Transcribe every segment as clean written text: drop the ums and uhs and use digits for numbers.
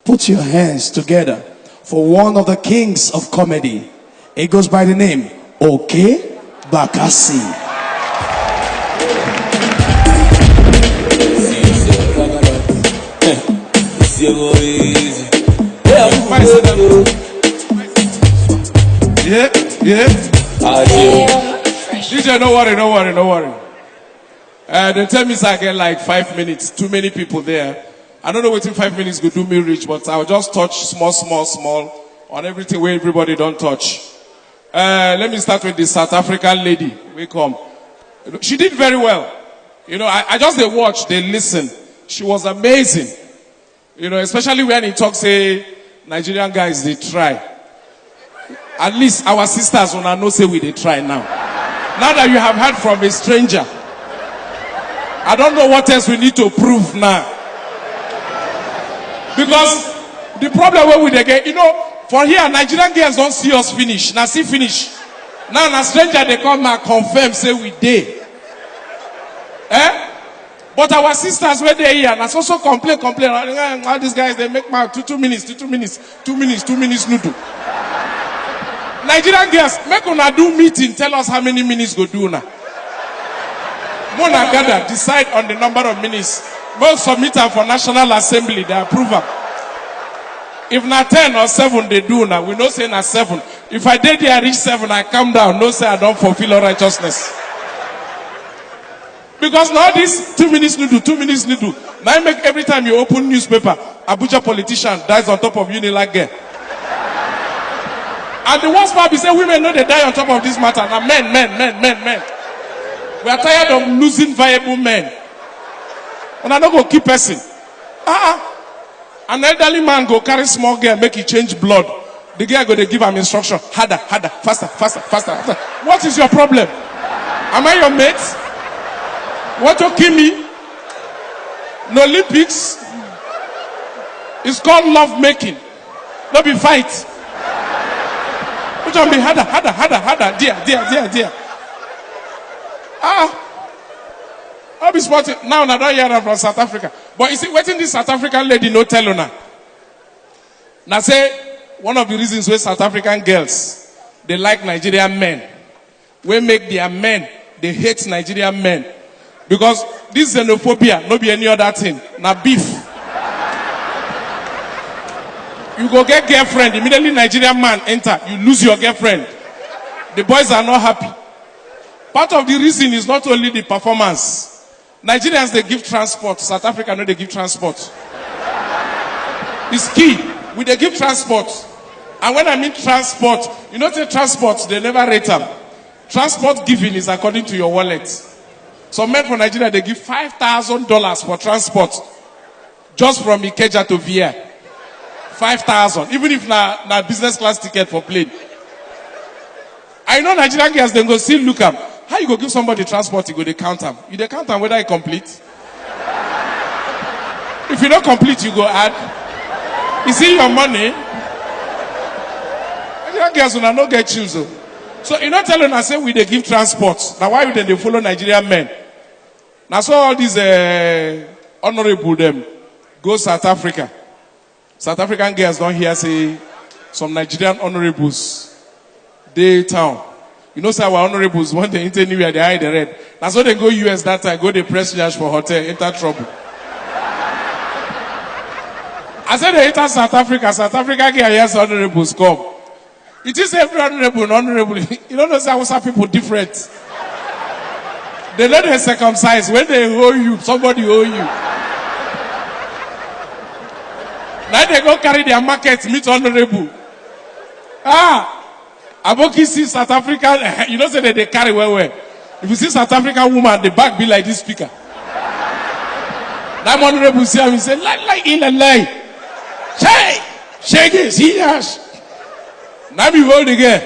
Put your hands together for one of the kings of comedy. It goes by the name Oke Bakassi. Yeah. DJ, no worry. They tell me I get like 5 minutes. Too many people there. I don't know what in 5 minutes could do me reach, but I'll just touch small on everything where everybody don't touch. Let me start with the South African lady. We come. She did very well. I just they watch, they listen. She was amazing. Especially when he talks, say Nigerian guys they try. At least our sisters will not know say we they try now. Now that you have heard from a stranger, I don't know what else we need to prove now. Because the problem where we they get, for here Nigerian girls don't see us finish. Now see finish. Now a stranger they come and confirm say we did. But our sisters where they here and also complain. All these guys they make my 2 minutes noodle. Nigerian girls, make una do meeting, tell us how many minutes go do now. Mona gather, decide on the number of minutes. We'll submit them for National Assembly, they approve them. If not 10 or 7 they do now, we know say na 7. If I did there reach 7, I come down, no say I don't fulfill all righteousness. Because now this 2 minutes noodle. Now make every time you open newspaper, Abuja politician dies on top of Unilag girl. And the worst part is say women know they die on top of this matter. Now men. We are tired of losing viable men. And I don't go keep person. An elderly man go carry small girl, make it change blood. The girl go they give him instruction. Harder, faster. What is your problem? Am I your mate? Want to kill me? No Olympics. It's called love making. Not be fight. Which one be harder. Dear. I'll be spotting. Now I don't hear that from South Africa. But you see, waiting this South African lady no tell her. Now say, one of the reasons why South African girls, they like Nigerian men. We make their men, they hate Nigerian men. Because this xenophobia, no be any other thing. Now beef. You go get girlfriend, immediately Nigerian man enter, you lose your girlfriend. The boys are not happy. Part of the reason is not only the performance. Nigerians, they give transport. South Africa, no, they give transport. It's key. They give transport. And when I mean transport, say transport, they never rate them. Transport giving is according to your wallet. Some men from Nigeria, they give $5,000 for transport. Just from Ikeja to Via. 5,000. Even if na business class ticket for plane. I know Nigerian girls, they go still look up. How you go give somebody transport, you go they count them. You they count them whether I complete. If you don't complete, you go add. You see your money. Nigerian girls will not get children. So you not telling us say we they give transport. Now why would they follow Nigerian men? Now so all these honorable them go South Africa. South African girls don't hear say some Nigerian honorables they town. Say our honorables when they enter anywhere they hide the red. That's why they go US that time, go they press charge for hotel, enter trouble. I said they enter South Africa girl yes honorables come. It is every honorable. You know say people different. They know they circumcise. When they owe you, somebody owe you. Now they go carry their market, meet honorable. Aboki see South African, say that they carry well. If you see South African woman, the back be like this speaker. That honorable see him, he say, lie. Shake it, see us. Now be hold the girl.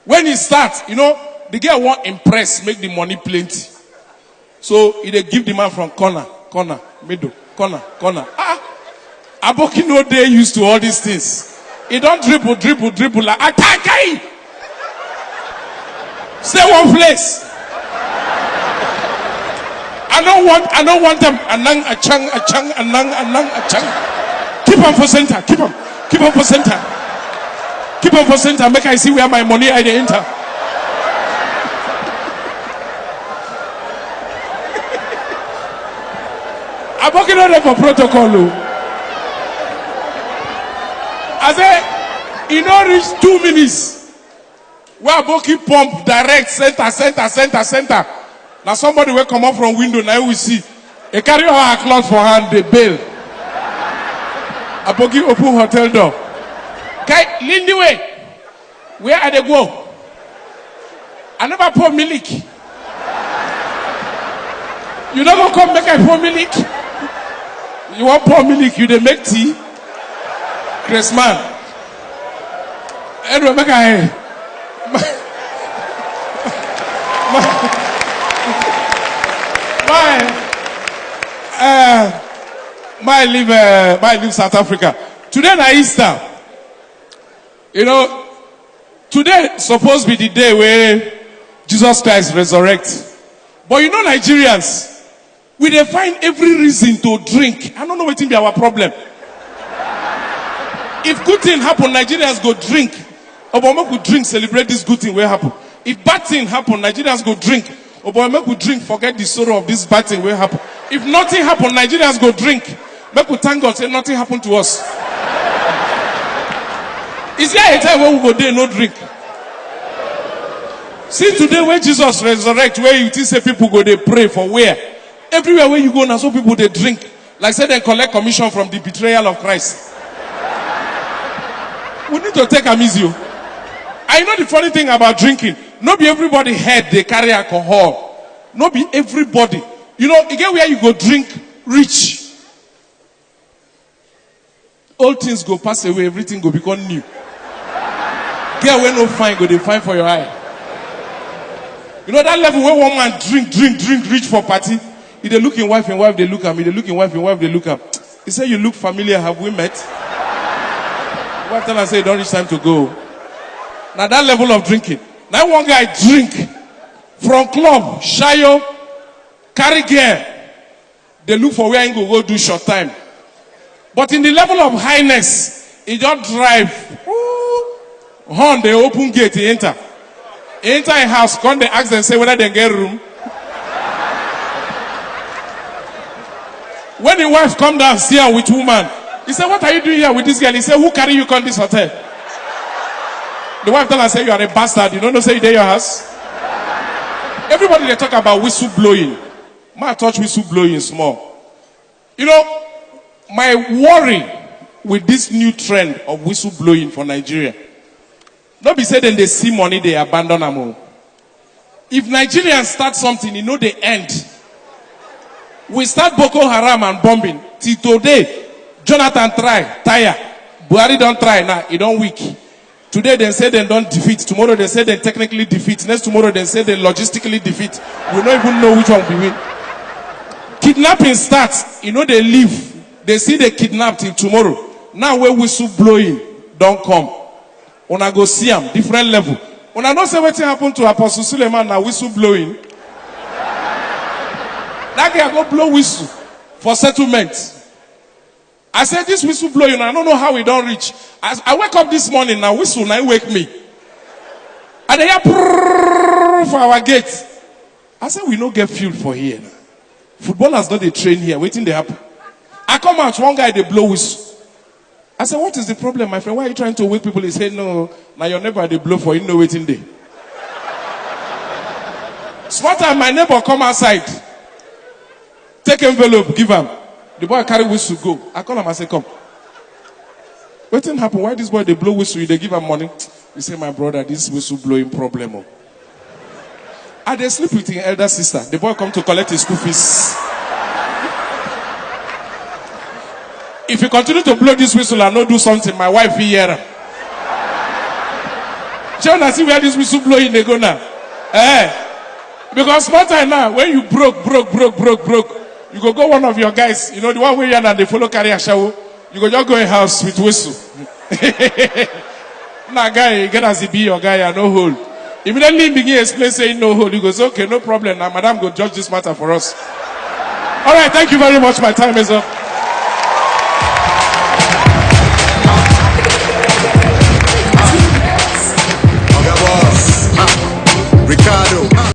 When he starts, the girl won't impress, make the money plenty. So they give the man from corner, middle, corner. Aboki no they used to all these things. He don't dribble like attack. Stay one place. I don't want them anang achang. Keep on for center. Keep on for center. Keep on for center. Make I see where my money I dey enter. I'm working on it for protocol. I say, you don't reach 2 minutes. We are booking pump direct center. Now somebody will come up from window. Now we see. They carry our cloth for hand. They bail. I booking open hotel door. Okay, lean the way. Where are they go? I never pour milk. You don't come make I pour milk. You want pour milk? You dey make tea. Chris man. Anyway, make I. My live South Africa. Today na Easter. You know, today supposed to be the day where Jesus Christ resurrects. But you know, Nigerians, we dey find every reason to drink. I don't know what will be our problem. If good thing happen, Nigerians go drink. Obama could drink, celebrate this good thing will happen. If bad thing happen, Nigerians go drink. Obama could drink, forget the sorrow of this bad thing will happen. If nothing happen, Nigerians go drink. Make we thank God, say nothing happened to us. Is there a time when we go there no drink? See today when Jesus resurrect, where you think say people go they pray for where? Everywhere where you go now, so people they drink. Like say they collect commission from the betrayal of Christ. We need to take a easy. I know the funny thing about drinking. Not be everybody head they carry alcohol. Not be everybody. You know, again where you go drink rich. All things go pass away, everything go become new. Get where no fine, go they fine for your eye. You know that level where one man drink, reach for party. If they look in wife and wife, they look at me. They look in wife and wife, they look at me. He said, you look familiar, have we met? One time I say, don't reach time to go. Now that level of drinking. Now one guy drink from club, shayo, carry gear. They look for where he go do short time. But in the level of highness, he just drive. Horn, they open gate, he enter. He enter a house, come they ask them, say whether they get room. When the wife come down, see her with woman. He said, what are you doing here with this girl? He said, who carry you come this hotel? The wife tell her, say, you are a bastard. You don't know, say, you there your house? Everybody, they talk about whistle blowing. My touch whistle blowing small. You know, my worry with this new trend of whistle blowing for Nigeria. Don't be saying then they see money, they abandon them. If Nigerians start something, you know they end. We start Boko Haram and bombing. Till today, Jonathan tire. Buhari don't try now, he don't weak. Today they say they don't defeat. Tomorrow they say they technically defeat. Next tomorrow they say they logistically defeat. We don't even know which one we win. Kidnapping starts, you know they leave. They see they kidnap till tomorrow. Now where whistle blowing don't come. Una go see them, different level. Una don't say what happened to Apostle Suleiman now whistle blowing. That guy go blow whistle for settlement. I said this whistle blowing, I don't know how we don't reach. I wake up this morning now, whistle now wake me. And they hear for our gate. I said we don't get fuel for here. Footballers don't they train here, waiting they happen. I come out, one guy they blow whistle. I said, what is the problem, my friend? Why are you trying to wake people? He said, no, now your neighbor they blow for you, no waiting there. Smart time, my neighbor come outside. Take envelope, give him. The boy carry whistle, go. I call him, I say, come. Waiting happen, why this boy they blow whistle, they give him money? He say, my brother, this whistle blowing problem. And they sleep with his elder sister. The boy come to collect his school fees. If you continue to blow this whistle and not do something, my wife will hear him. Jonah, see where this whistle blowing they go now. Because smart time now, when you broke, you go one of your guys, you know, the one where you and they follow carry a shower, you go just go in house with whistle. Now guy, get as he be your guy and no hold. Immediately begin explain saying no hold, he goes, okay, no problem. Now madam go judge this matter for us. All right, thank you very much. My time is up.